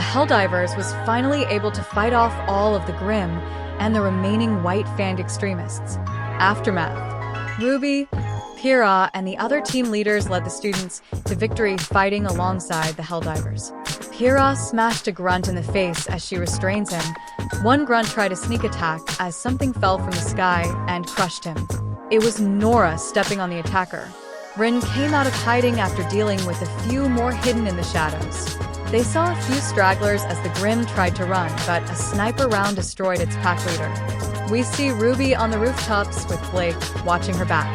the Helldivers was finally able to fight off all of the Grimm and the remaining white-fanged extremists. Aftermath. Ruby, Pyrrha, and the other team leaders led the students to victory fighting alongside the Helldivers. Pyrrha smashed a grunt in the face as she restrains him. One grunt tried a sneak attack as something fell from the sky and crushed him. It was Nora stepping on the attacker. Rin came out of hiding after dealing with a few more hidden in the shadows. They saw a few stragglers as the Grimm tried to run, but a sniper round destroyed its pack leader. We see Ruby on the rooftops with Blake watching her back.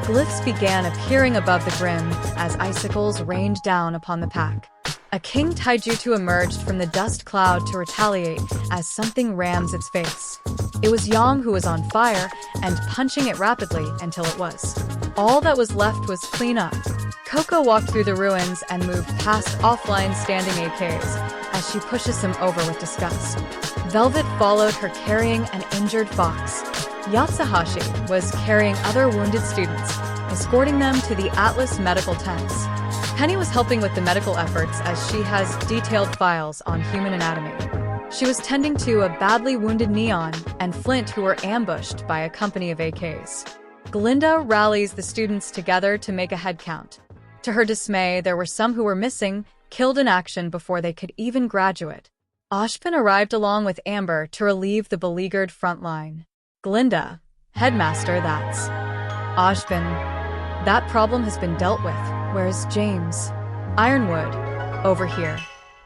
Glyphs began appearing above the Grimm as icicles rained down upon the pack. A king taiju emerged from the dust cloud to retaliate as something rams its face. It was Yong who was on fire and punching it rapidly until it was. All that was left was clean up. Coco walked through the ruins and moved past offline standing AKs as she pushes him over with disgust. Velvet followed her carrying an injured fox. Yatsuhashi was carrying other wounded students, escorting them to the Atlas medical tents. Penny was helping with the medical efforts as she has detailed files on human anatomy. She was tending to a badly wounded Neon and Flint who were ambushed by a company of AKs. Glinda rallies the students together to make a head count. To her dismay, there were some who were missing, killed in action before they could even graduate. Ashpin arrived along with Amber to relieve the beleaguered front line. Glinda, headmaster, that's Ashpin. That problem has been dealt with. Where's James? Ironwood. Over here.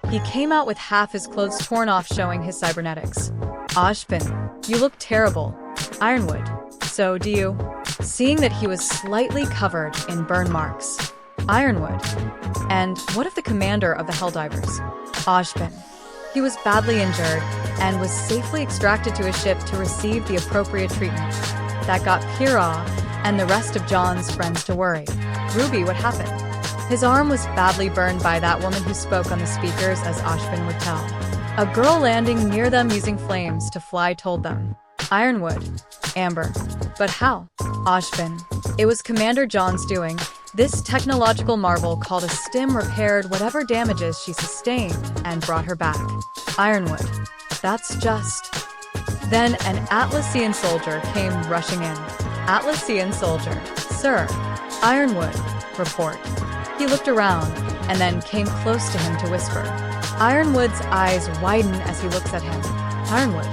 He came out with half his clothes torn off showing his cybernetics. Ashpin, you look terrible. Ironwood. So do you? Seeing that he was slightly covered in burn marks. Ironwood. And what of the commander of the Helldivers? Ashpin. He was badly injured and was safely extracted to a ship to receive the appropriate treatment. That got Pyrrha and the rest of John's friends to worry. Ruby, what happened? His arm was badly burned by that woman who spoke on the speakers, as Ashpin would tell. A girl landing near them using flames to fly told them. Ironwood. Amber. But how? Ashpin. It was Commander John's doing. This technological marvel called a stim repaired whatever damages she sustained and brought her back. Ironwood. That's just... Then an Atlassian soldier came rushing in. Atlassian soldier. Sir. Ironwood. Report. He looked around and then came close to him to whisper. Ironwood's eyes widen as he looks at him. Ironwood.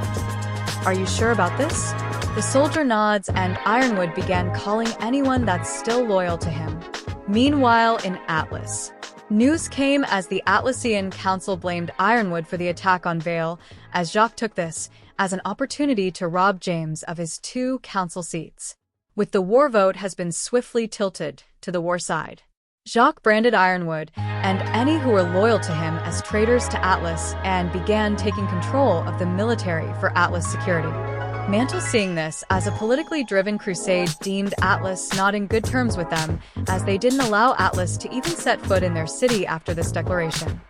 Are you sure about this? The soldier nods and Ironwood began calling anyone that's still loyal to him. Meanwhile, in Atlas. News came as the Atlassian Council blamed Ironwood for the attack on Vale, as Jacques took this as an opportunity to rob James of his 2 council seats. With the war vote has been swiftly tilted to the war side. Jacques branded Ironwood and any who were loyal to him as traitors to Atlas and began taking control of the military for Atlas security. Mantle, seeing this as a politically driven crusade, deemed Atlas not in good terms with them, as they didn't allow Atlas to even set foot in their city after this declaration.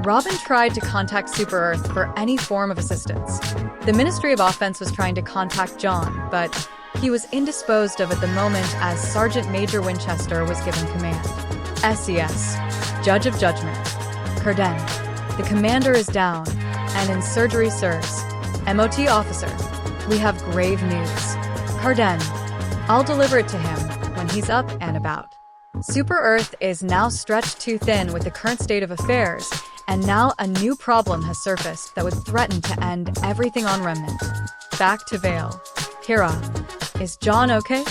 Robin tried to contact Super Earth for any form of assistance. The Ministry of Offense was trying to contact John, but he was indisposed of at the moment as Sergeant Major Winchester was given command. SES, Judge of Judgment. Carden, the commander is down, and in surgery, sirs. MOT officer, we have grave news. Carden, I'll deliver it to him when he's up and about. Super Earth is now stretched too thin with the current state of affairs, and now a new problem has surfaced that would threaten to end everything on Remnant. Back to Vale. Pyrrha, is John okay?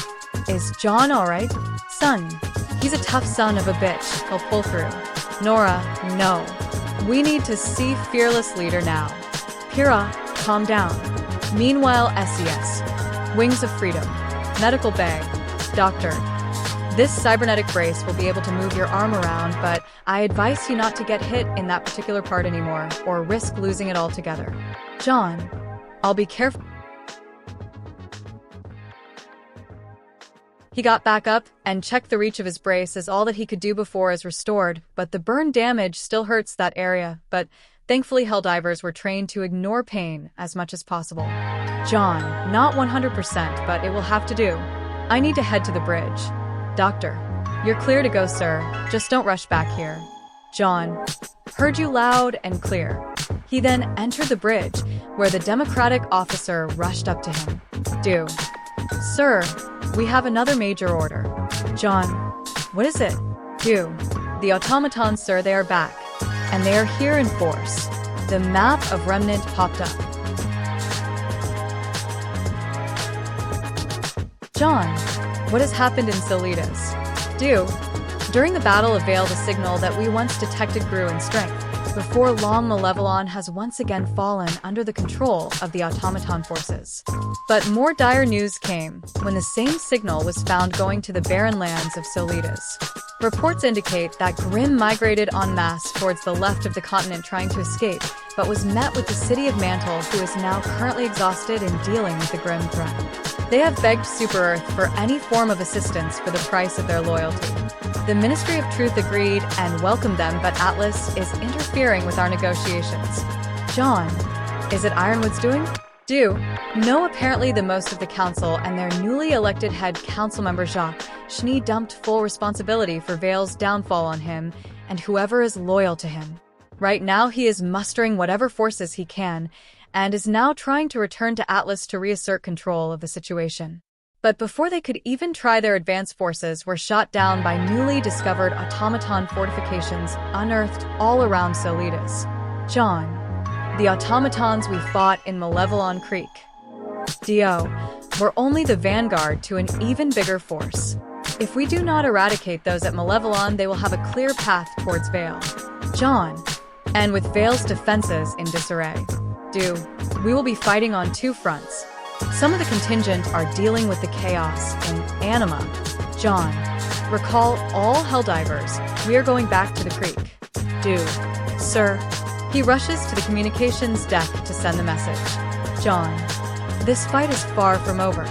Is John alright? Son, he's a tough son of a bitch, he'll pull through. Nora, no. We need to see fearless leader now. Pyrrha, calm down. Meanwhile, SES. Wings of Freedom. Medical bag. Doctor. This cybernetic brace will be able to move your arm around, but I advise you not to get hit in that particular part anymore, or risk losing it altogether. John, I'll be careful. He got back up and checked the reach of his brace as all that he could do before is restored, but the burn damage still hurts that area, but thankfully Helldivers were trained to ignore pain as much as possible. John, not 100%, but it will have to do. I need to head to the bridge. Doctor, you're clear to go, sir. Just don't rush back here. John, heard you loud and clear. He then entered the bridge, where the Democratic officer rushed up to him. "Do. Sir, we have another major order." "Jaune, what is it?" "Do. The automatons, sir, they are back. And they are here in force." The map of Remnant popped up. "Jaune, what has happened in Solitas?" "Do. During the Battle of Vale, the signal that we once detected grew in strength. Before long, Malevolon has once again fallen under the control of the automaton forces." But more dire news came when the same signal was found going to the barren lands of Solitas. Reports indicate that Grimm migrated en masse towards the left of the continent trying to escape, but was met with the city of Mantle, who is now currently exhausted in dealing with the Grimm threat. They have begged Super-Earth for any form of assistance for the price of their loyalty. The Ministry of Truth agreed and welcomed them, but Atlas is interfering with our negotiations. "Jaune, is it Ironwood's doing?" "Do. No, apparently the most of the council and their newly elected head council member Jacques Schnee dumped full responsibility for Vale's downfall on him and whoever is loyal to him. Right now he is mustering whatever forces he can and is now trying to return to Atlas to reassert control of the situation." But before they could even try, their advance forces were shot down by newly discovered automaton fortifications unearthed all around Solitas. "Jaune, the automatons we fought in Malevolon Creek. Do, we're only the vanguard to an even bigger force. If we do not eradicate those at Malevolon, they will have a clear path towards Vale. Jaune, and with Vale's defenses in disarray. Do, we will be fighting on two fronts. Some of the contingent are dealing with the chaos in Anima. Jaune, recall all Helldivers. We are going back to the creek." "Do, sir." He rushes to the communications deck to send the message. "Jaune, this fight is far from over.